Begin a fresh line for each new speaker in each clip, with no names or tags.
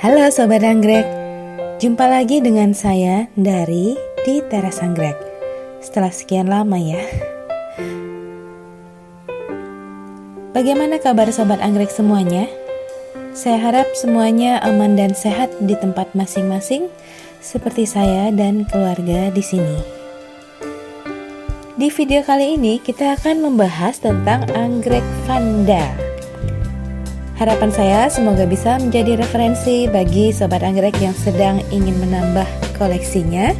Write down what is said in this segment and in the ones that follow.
Halo Sobat Anggrek, jumpa lagi dengan saya dari di Teras Anggrek. Setelah sekian lama ya. Bagaimana kabar Sobat Anggrek semuanya? Saya harap semuanya aman dan sehat di tempat masing-masing, seperti saya dan keluarga di sini. Di video kali ini kita akan membahas tentang anggrek vanda. Harapan saya semoga bisa menjadi referensi bagi Sobat Anggrek yang sedang ingin menambah koleksinya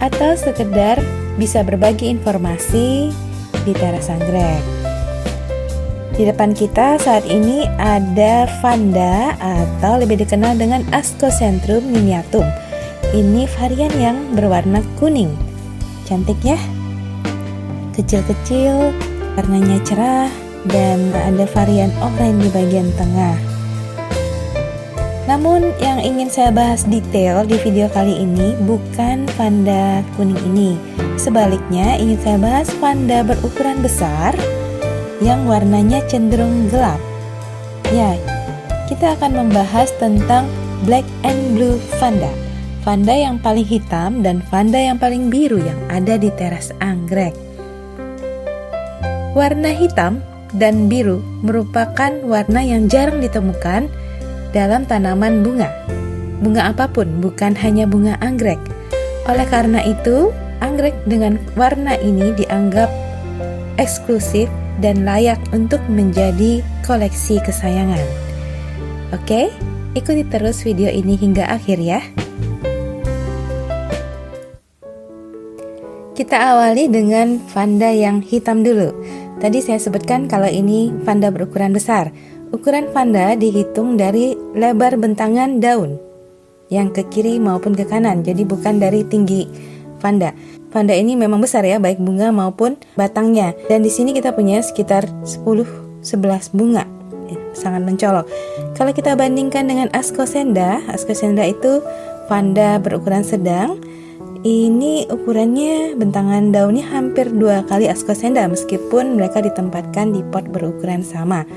atau sekedar bisa berbagi informasi di Teras Anggrek. Di depan kita saat ini ada vanda atau lebih dikenal dengan Ascocentrum miniatum. Ini varian yang berwarna kuning. Cantik ya? Kecil-kecil, warnanya cerah, dan ada varian oranye di bagian tengah. Namun yang ingin saya bahas detail di video kali ini bukan vanda kuning ini. Sebaliknya ingin saya bahas vanda berukuran besar yang warnanya cenderung gelap. Ya, kita akan membahas tentang black and blue vanda. Vanda yang paling hitam dan vanda yang paling biru yang ada di Teras Anggrek. Warna hitam dan biru merupakan warna yang jarang ditemukan dalam tanaman bunga. Bunga apapun, bukan hanya bunga anggrek. Oleh karena itu, anggrek dengan warna ini dianggap eksklusif dan layak untuk menjadi koleksi kesayangan. Oke, ikuti terus video ini hingga akhir ya. Kita awali dengan vanda yang hitam dulu. Tadi saya sebutkan kalau ini vanda berukuran besar. Ukuran vanda dihitung dari lebar bentangan daun yang ke kiri maupun ke kanan, jadi bukan dari tinggi vanda. Vanda ini memang besar ya, baik bunga maupun batangnya. Dan di sini kita punya sekitar 10-11 bunga. Sangat mencolok. Kalau kita bandingkan dengan Ascocenda itu vanda berukuran sedang. Ini ukurannya bentangan daunnya hampir 2 kali Ascocenda meskipun mereka ditempatkan di pot berukuran sama.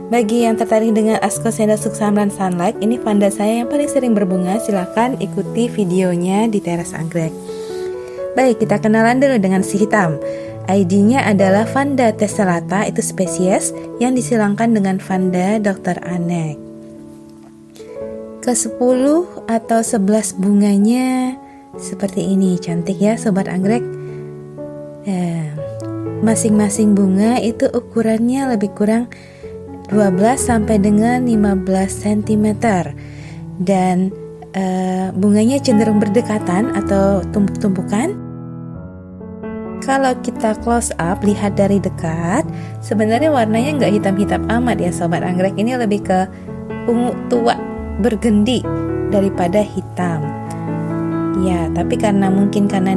Bagi yang tertarik dengan Ascocenda succinum sunlight, ini vanda saya yang paling sering berbunga. Silahkan ikuti videonya di Teras Anggrek. Baik, kita kenalan dulu dengan si hitam. ID-nya adalah Vanda tessellata, itu spesies yang disilangkan dengan Vanda Dr. Anek. Ke-10 atau 11 bunganya seperti ini, cantik ya Sobat Anggrek. Masing-masing bunga itu ukurannya lebih kurang 12 sampai dengan 15 cm. Dan bunganya cenderung berdekatan atau tumpuk-tumpukan. Kalau kita close up, lihat dari dekat, sebenarnya warnanya nggak hitam-hitam amat ya Sobat Anggrek. Ini lebih ke ungu tua bergendi daripada hitam. Ya, tapi karena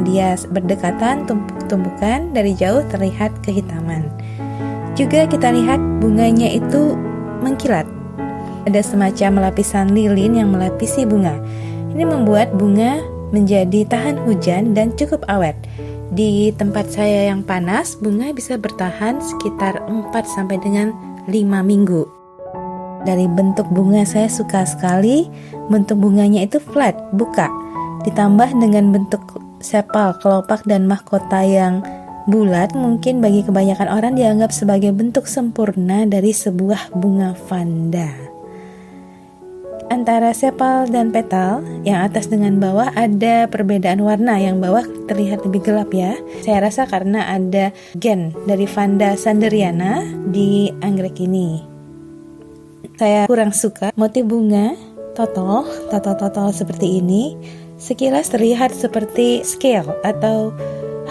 dia berdekatan, tumpuk-tumpukan, dari jauh terlihat kehitaman. Juga kita lihat bunganya itu mengkilat. Ada semacam lapisan lilin yang melapisi bunga. Ini membuat bunga menjadi tahan hujan dan cukup awet. Di tempat saya yang panas, bunga bisa bertahan sekitar 4 sampai dengan 5 minggu. Dari bentuk bunga saya suka sekali. Bentuk bunganya itu flat, buka. Ditambah dengan bentuk sepal, kelopak, dan mahkota yang bulat, mungkin bagi kebanyakan orang dianggap sebagai bentuk sempurna dari sebuah bunga vanda. Antara sepal dan petal, yang atas dengan bawah ada perbedaan warna, yang bawah terlihat lebih gelap ya. Saya rasa karena ada gen dari Vanda sanderiana di anggrek ini. Saya kurang suka motif bunga totol seperti ini. Sekilas terlihat seperti scale atau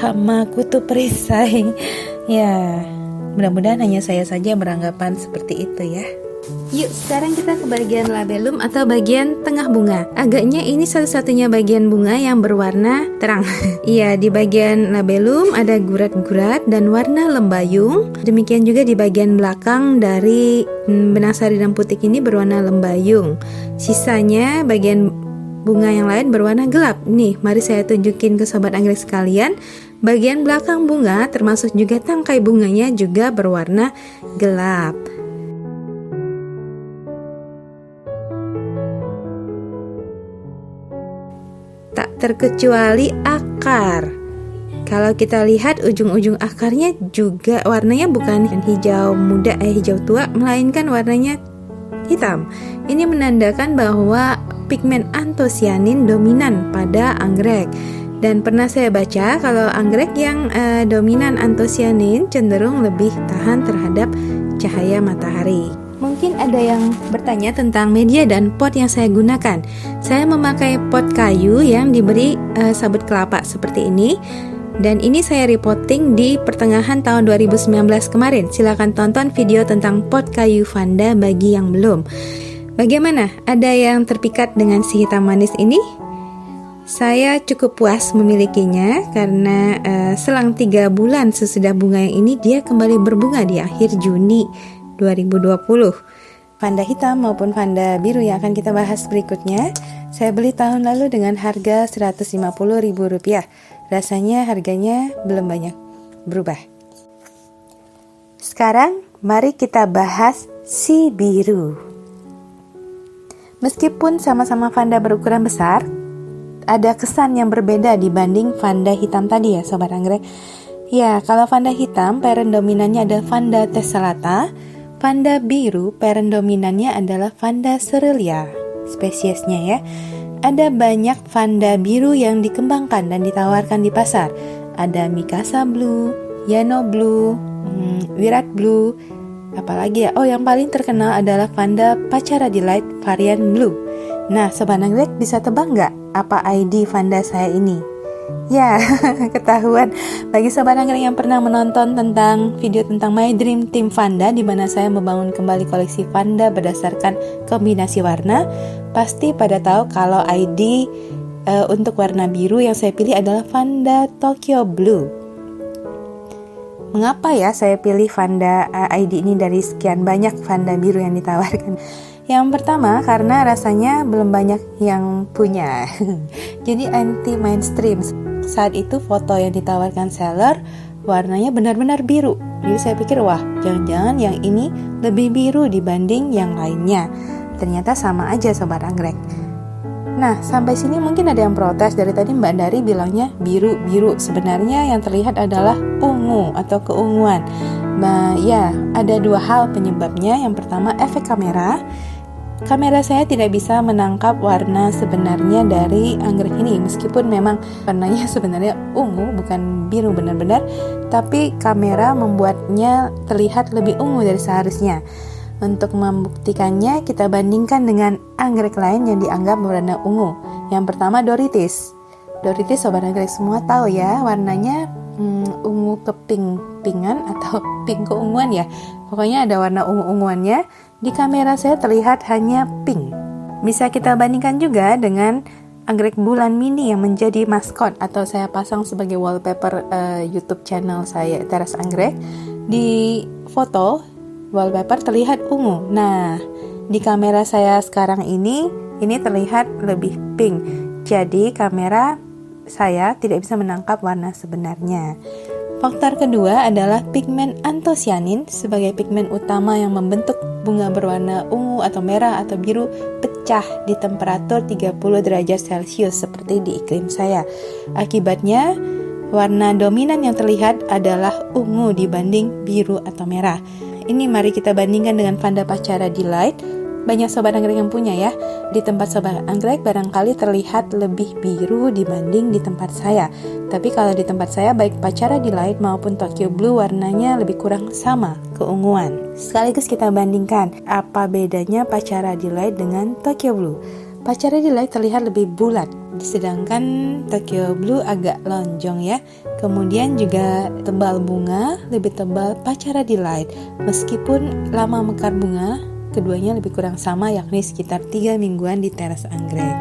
hama kutu perisai. Ya, mudah-mudahan hanya saya saja beranggapan seperti itu ya. Yuk, sekarang kita ke bagian labellum atau bagian tengah bunga. Agaknya ini satu-satunya bagian bunga yang berwarna terang. Iya, di bagian labellum ada gurat-gurat dan warna lembayung. Demikian juga di bagian belakang dari benang sari dan putik ini berwarna lembayung. Sisanya bagian bunga yang lain berwarna gelap. Nih, mari saya tunjukin ke Sobat Anggrek sekalian. Bagian belakang bunga termasuk juga tangkai bunganya juga berwarna gelap. terkecuali akar. Kalau kita lihat ujung-ujung akarnya juga warnanya bukan hijau muda, hijau tua, melainkan warnanya hitam. Ini menandakan bahwa pigmen antosianin dominan pada anggrek. Dan pernah saya baca kalau anggrek yang dominan antosianin cenderung lebih tahan terhadap cahaya matahari. Mungkin ada yang bertanya tentang media dan pot yang saya gunakan. Saya memakai pot kayu yang diberi sabut kelapa seperti ini. Dan ini saya repotting di pertengahan tahun 2019 kemarin. Silakan tonton video tentang pot kayu Vanda bagi yang belum. Bagaimana? Ada yang terpikat dengan si hitam manis ini? Saya cukup puas memilikinya karena selang 3 bulan sesudah bunga yang ini dia kembali berbunga di akhir Juni 2020. Vanda hitam maupun Vanda biru yang akan kita bahas berikutnya, saya beli tahun lalu dengan harga Rp150.000. Rasanya harganya belum banyak berubah. Sekarang mari kita bahas si biru. Meskipun sama-sama Vanda berukuran besar, ada kesan yang berbeda dibanding Vanda hitam tadi ya Sobat Anggrek. Ya, kalau Vanda hitam parent dominannya adalah Vanda tessellata, Vanda biru parent dominannya adalah Vanda cerulean spesiesnya ya. Ada banyak Vanda biru yang dikembangkan dan ditawarkan di pasar. Ada Mikasa Blue, Yano Blue, Virat Blue, apalagi ya? Oh, yang paling terkenal adalah Vanda Pacara Delight varian Blue. Nah, Sobat Anggrek bisa tebak nggak apa ID Vanda saya ini? Ya, ketahuan. Bagi Sobat Anggrek yang pernah menonton tentang video tentang My Dream Team Vanda, di mana saya membangun kembali koleksi Vanda berdasarkan kombinasi warna, pasti pada tahu kalau ID untuk warna biru yang saya pilih adalah Vanda Tokyo Blue. Mengapa ya saya pilih Vanda ID ini dari sekian banyak Vanda biru yang ditawarkan? Yang pertama karena rasanya belum banyak yang punya. Jadi anti mainstream. Saat itu foto yang ditawarkan seller warnanya benar-benar biru. Jadi saya pikir wah, jangan-jangan yang ini lebih biru dibanding yang lainnya. Ternyata sama aja Sobat Anggrek. Nah, sampai sini mungkin ada yang protes. Dari tadi Mbak Dari bilangnya biru-biru. Sebenarnya yang terlihat adalah ungu atau keunguan. Nah, ya, ada 2 hal penyebabnya. Yang pertama, efek kamera. Kamera saya tidak bisa menangkap warna sebenarnya dari anggrek ini. Meskipun memang warnanya sebenarnya ungu, bukan biru benar-benar, tapi kamera membuatnya terlihat lebih ungu dari seharusnya. Untuk membuktikannya, kita bandingkan dengan anggrek lain yang dianggap berwarna ungu. Yang pertama Doritis. Doritis Sobat Anggrek semua tahu ya, warnanya ungu keping-pingan atau pink keunguan ya. Pokoknya ada warna ungu-unguannya. Di kamera saya terlihat hanya pink. Bisa kita bandingkan juga dengan anggrek bulan mini yang menjadi maskot atau saya pasang sebagai wallpaper YouTube channel saya, Teras Anggrek. Di foto wallpaper terlihat ungu. Nah, di kamera saya sekarang ini terlihat lebih pink. Jadi kamera saya tidak bisa menangkap warna sebenarnya. Faktor kedua adalah pigmen antosianin sebagai pigmen utama yang membentuk bunga berwarna ungu atau merah atau biru pecah di temperatur 30 derajat Celcius seperti di iklim saya. Akibatnya, warna dominan yang terlihat adalah ungu dibanding biru atau merah. Ini mari kita bandingkan dengan Vanda Pacara Delight. Banyak Sobat Anggrek yang punya ya. Di tempat Sobat Anggrek barangkali terlihat lebih biru dibanding di tempat saya. Tapi kalau di tempat saya baik Pacara Delight maupun Tokyo Blue warnanya lebih kurang sama keunguan. Sekaligus kita bandingkan apa bedanya Pacara Delight dengan Tokyo Blue. Pacara Delight terlihat lebih bulat, sedangkan Tokyo Blue agak lonjong ya. Kemudian juga tebal bunga, lebih tebal Pacara Delight. Meskipun lama mekar bunga, keduanya lebih kurang sama, yakni sekitar 3 mingguan di Teras Anggrek.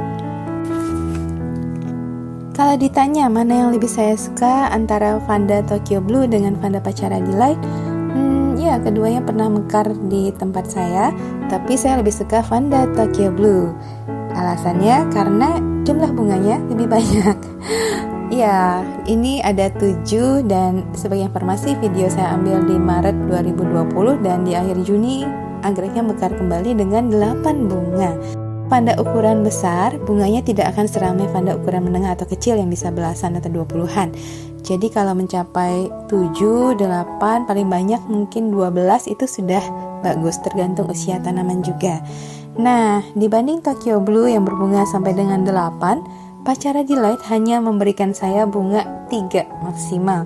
Kalau ditanya mana yang lebih saya suka antara Vanda Tokyo Blue dengan Vanda Pacara Delight, ya keduanya pernah mekar di tempat saya, tapi saya lebih suka Vanda Tokyo Blue. Alasannya karena jumlah bunganya lebih banyak. Ya, ini ada 7 dan sebagai informasi video saya ambil di Maret 2020 dan di akhir Juni anggreknya mekar kembali dengan 8 bunga. Vanda ukuran besar, bunganya tidak akan seramai vanda ukuran menengah atau kecil yang bisa belasan atau 20-an. Jadi kalau mencapai 7, 8, paling banyak mungkin 12 itu sudah bagus, tergantung usia tanaman juga. Nah, dibanding Tokyo Blue yang berbunga sampai dengan 8, Pacara Delight hanya memberikan saya bunga 3 maksimal.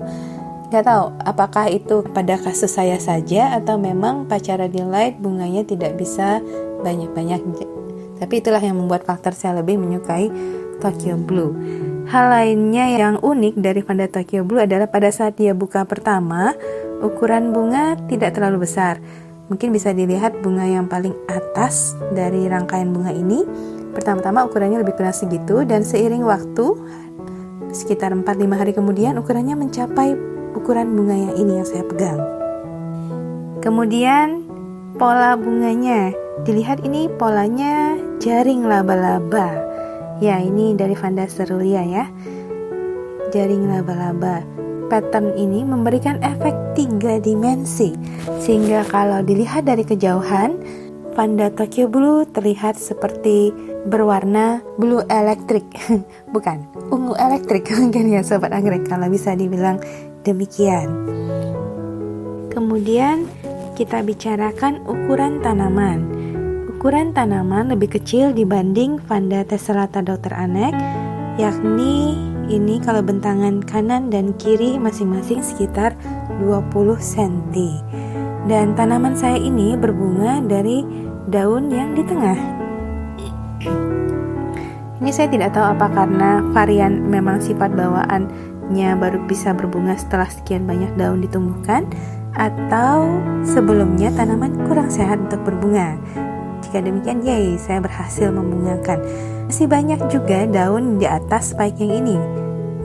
Gak tahu apakah itu pada kasus saya saja atau memang Pacara Delight bunganya tidak bisa banyak-banyak. Tapi itulah yang membuat faktor saya lebih menyukai Tokyo Blue. Hal lainnya yang unik dari vanda Tokyo Blue adalah pada saat dia buka pertama, ukuran bunga tidak terlalu besar. Mungkin bisa dilihat bunga yang paling atas dari rangkaian bunga ini. Pertama-tama ukurannya lebih kurang segitu, dan seiring waktu, sekitar 4-5 hari kemudian ukurannya mencapai ukuran bunga yang ini yang saya pegang. Kemudian pola bunganya, dilihat ini polanya jaring laba-laba. Ya, ini dari Vanda Cerulean ya. Jaring laba-laba. Pattern ini memberikan efek 3 dimensi. Sehingga kalau dilihat dari kejauhan, Vanda Tokyo Blue terlihat seperti berwarna blue elektrik. Bukan, ungu elektrik mungkin ya Sobat Anggrek, kalau bisa dibilang demikian. Kemudian kita bicarakan ukuran tanaman. Ukuran tanaman lebih kecil dibanding Vanda Tessellata Dr. Anek, yakni ini kalau bentangan kanan dan kiri masing-masing sekitar 20 cm. Dan tanaman saya ini berbunga dari daun yang di tengah. Ini saya tidak tahu apa karena varian memang sifat bawaannya baru bisa berbunga setelah sekian banyak daun ditumbuhkan, atau sebelumnya tanaman kurang sehat untuk berbunga. Jika demikian, yay, saya berhasil membungakan. Masih banyak juga daun di atas spike yang ini.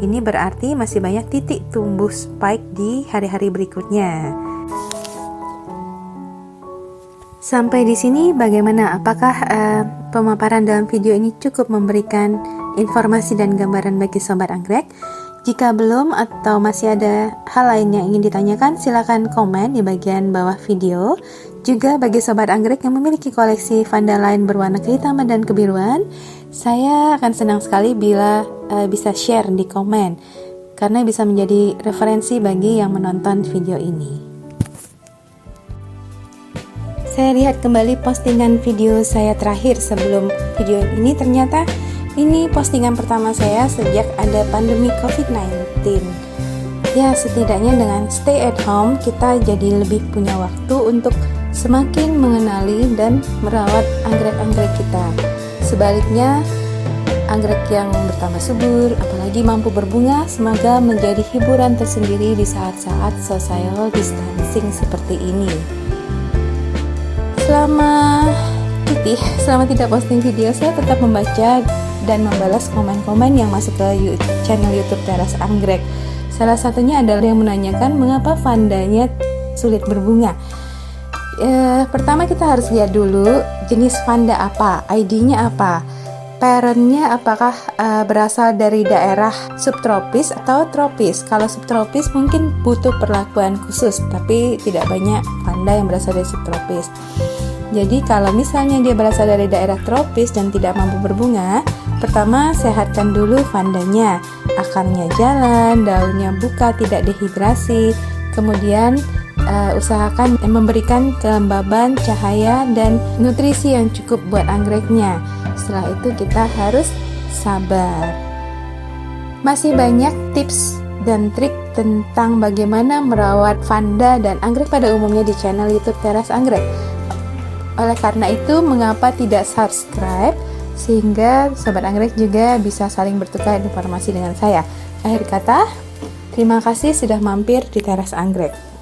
Ini berarti masih banyak titik tumbuh spike di hari-hari berikutnya. Sampai di sini bagaimana? Apakah pemaparan dalam video ini cukup memberikan informasi dan gambaran bagi Sobat Anggrek? Jika belum atau masih ada hal lain yang ingin ditanyakan, silakan komen di bagian bawah video. Juga bagi Sobat Anggrek yang memiliki koleksi vanda lain berwarna kehitaman dan kebiruan, saya akan senang sekali bila bisa share di komen, karena bisa menjadi referensi bagi yang menonton video ini. Saya lihat kembali postingan video saya terakhir sebelum video ini, ternyata ini postingan pertama saya sejak ada pandemi COVID-19. Ya, setidaknya dengan stay at home, kita jadi lebih punya waktu untuk semakin mengenali dan merawat anggrek-anggrek kita. Sebaliknya, anggrek yang bertambah subur, apalagi mampu berbunga, semoga menjadi hiburan tersendiri di saat-saat social distancing seperti ini. Selama tidak posting video, saya tetap membaca dan membalas komen-komen yang masuk ke channel YouTube Teras Anggrek. Salah satunya adalah yang menanyakan mengapa vandanya sulit berbunga. Pertama kita harus lihat dulu jenis vanda apa, ID-nya apa, parentnya apakah berasal dari daerah subtropis atau tropis. Kalau subtropis mungkin butuh perlakuan khusus, tapi tidak banyak vanda yang berasal dari subtropis. Jadi kalau misalnya dia berasal dari daerah tropis dan tidak mampu berbunga, pertama sehatkan dulu vandanya, akarnya jalan, daunnya buka, tidak dehidrasi. Kemudian usahakan memberikan kelembaban, cahaya, dan nutrisi yang cukup buat anggreknya. Setelah itu kita harus sabar. Masih banyak tips dan trik tentang bagaimana merawat vanda dan anggrek pada umumnya di channel YouTube Teras Anggrek. Oleh karena itu, mengapa tidak subscribe sehingga Sobat Anggrek juga bisa saling bertukar informasi dengan saya. Akhir kata, terima kasih sudah mampir di Teras Anggrek.